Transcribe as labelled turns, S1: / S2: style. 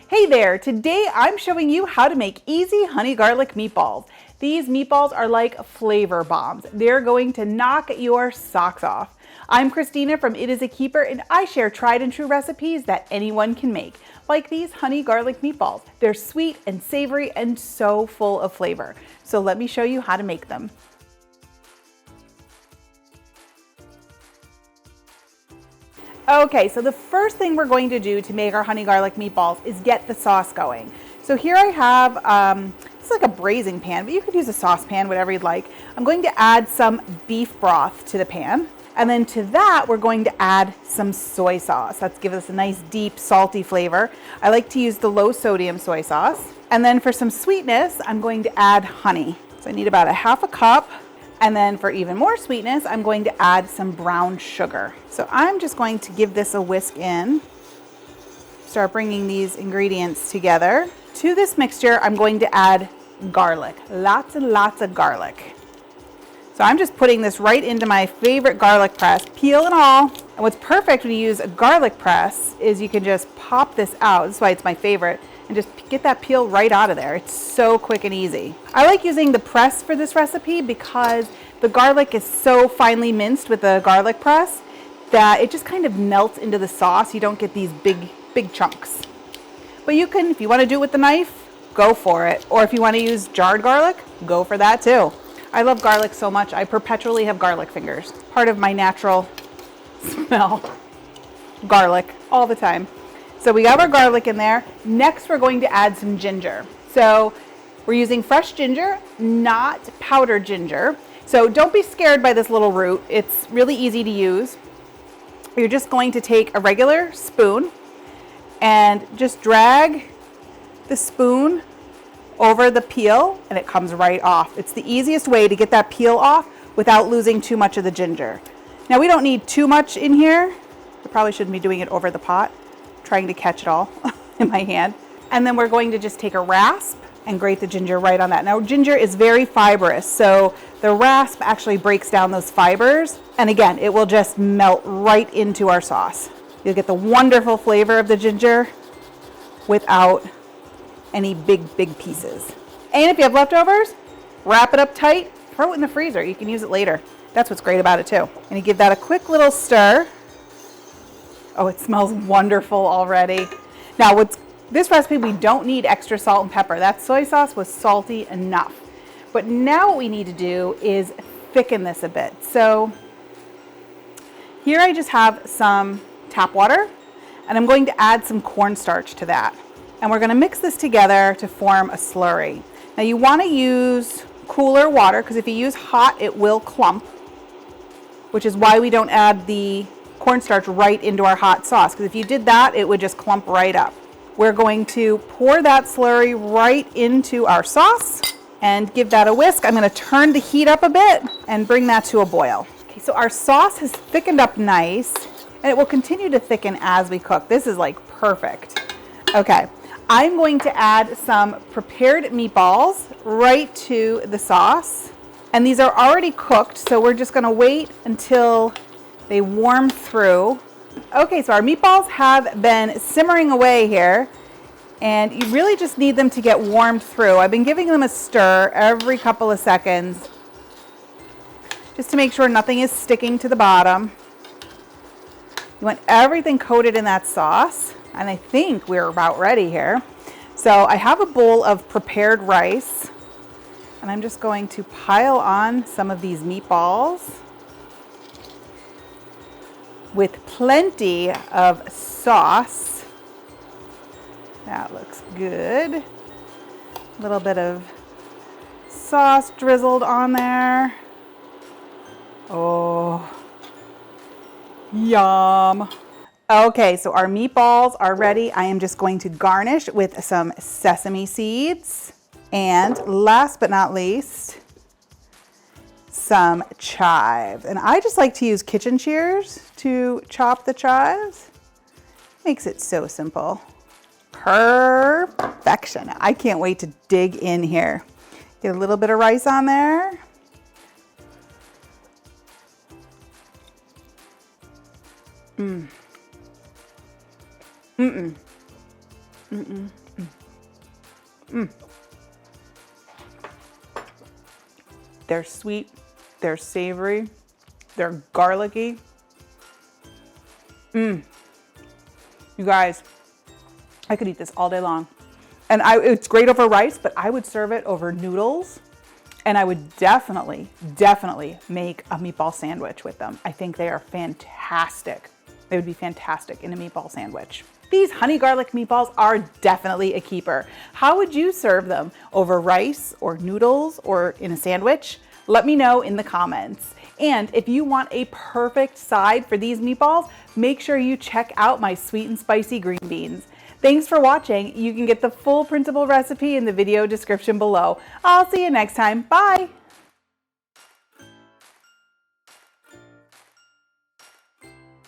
S1: Hey there, today I'm showing you how to make easy honey garlic meatballs. These meatballs are like flavor bombs. They're going to knock your socks off. I'm Christina from It Is a Keeper, and I share tried and true recipes that anyone can make, like these honey garlic meatballs. They're sweet and savory and so full of flavor. So let me show you how to make them. Okay, so the first thing we're going to do to make our honey garlic meatballs is get the sauce going. So here I have, it's like a braising pan, but you could use a saucepan, whatever you'd like. I'm going to add some beef broth to the pan. And then to that, we're going to add some soy sauce. That's give us a nice deep salty flavor. I like to use the low sodium soy sauce. And then for some sweetness, I'm going to add honey. So I need about a half a cup. And then for even more sweetness, I'm going to add some brown sugar. So I'm just going to give this a whisk in. Start bringing these ingredients together. To this mixture, I'm going to add garlic. Lots and lots of garlic. So I'm just putting this right into my favorite garlic press, peel and all. And what's perfect when you use a garlic press is you can just pop this out. That's why it's my favorite. And just get that peel right out of there. It's so quick and easy. I like using the press for this recipe because the garlic is so finely minced with the garlic press that it just kind of melts into the sauce. You don't get these big chunks. But you can, if you want to do it with the knife, go for it. Or if you want to use jarred garlic, go for that too. I love garlic so much, I perpetually have garlic fingers. Part of my natural smell. Garlic all the time. So we got our garlic in there. Next, we're going to add some ginger. So we're using fresh ginger, not powdered ginger. So don't be scared by this little root. It's really easy to use. You're just going to take a regular spoon and just drag the spoon over the peel and it comes right off. It's the easiest way to get that peel off without losing too much of the ginger. Now we don't need too much in here. I probably shouldn't be doing it over the pot. Trying to catch it all in my hand. And then we're going to just take a rasp and grate the ginger right on that. Now ginger is very fibrous, so the rasp actually breaks down those fibers. And again, it will just melt right into our sauce. You'll get the wonderful flavor of the ginger without any big pieces. And if you have leftovers, wrap it up tight, throw it in the freezer. You can use it later. That's what's great about it too. And you give that a quick little stir. Oh, it smells wonderful already. Now, with this recipe, we don't need extra salt and pepper. That soy sauce was salty enough. But now what we need to do is thicken this a bit. So here I just have some tap water, and I'm going to add some cornstarch to that. And we're going to mix this together to form a slurry. Now, you want to use cooler water, because if you use hot, it will clump, which is why we don't add the cornstarch right into our hot sauce, because if you did that, it would just clump right up. We're going to pour that slurry right into our sauce and give that a whisk. I'm going to turn the heat up a bit and bring that to a boil. Okay, so our sauce has thickened up nice, and it will continue to thicken as we cook. This is like perfect. Okay, I'm going to add some prepared meatballs right to the sauce, and these are already cooked, so we're just going to wait until they warm through. Okay, so our meatballs have been simmering away here, and you really just need them to get warmed through. I've been giving them a stir every couple of seconds just to make sure nothing is sticking to the bottom. You want everything coated in that sauce, and I think we're about ready here. So I have a bowl of prepared rice, and I'm just going to pile on some of these meatballs with plenty of sauce. That looks good. A little bit of sauce drizzled on there. Oh, yum. Okay, so our meatballs are ready. I am just going to garnish with some sesame seeds. And last but not least, some chives. And I just like to use kitchen shears to chop the chives. Makes it so simple. Perfection. I can't wait to dig in here. Get a little bit of rice on there. They're sweet, they're savory, they're garlicky. You guys, I could eat this all day long. And it's great over rice, but I would serve it over noodles. And I would definitely make a meatball sandwich with them. I think they are fantastic. They would be fantastic in a meatball sandwich. These honey garlic meatballs are definitely a keeper. How would you serve them? Over rice or noodles or in a sandwich? Let me know in the comments. And if you want a perfect side for these meatballs, make sure you check out my sweet and spicy green beans. Thanks for watching. You can get the full printable recipe in the video description below. I'll see you next time. Bye.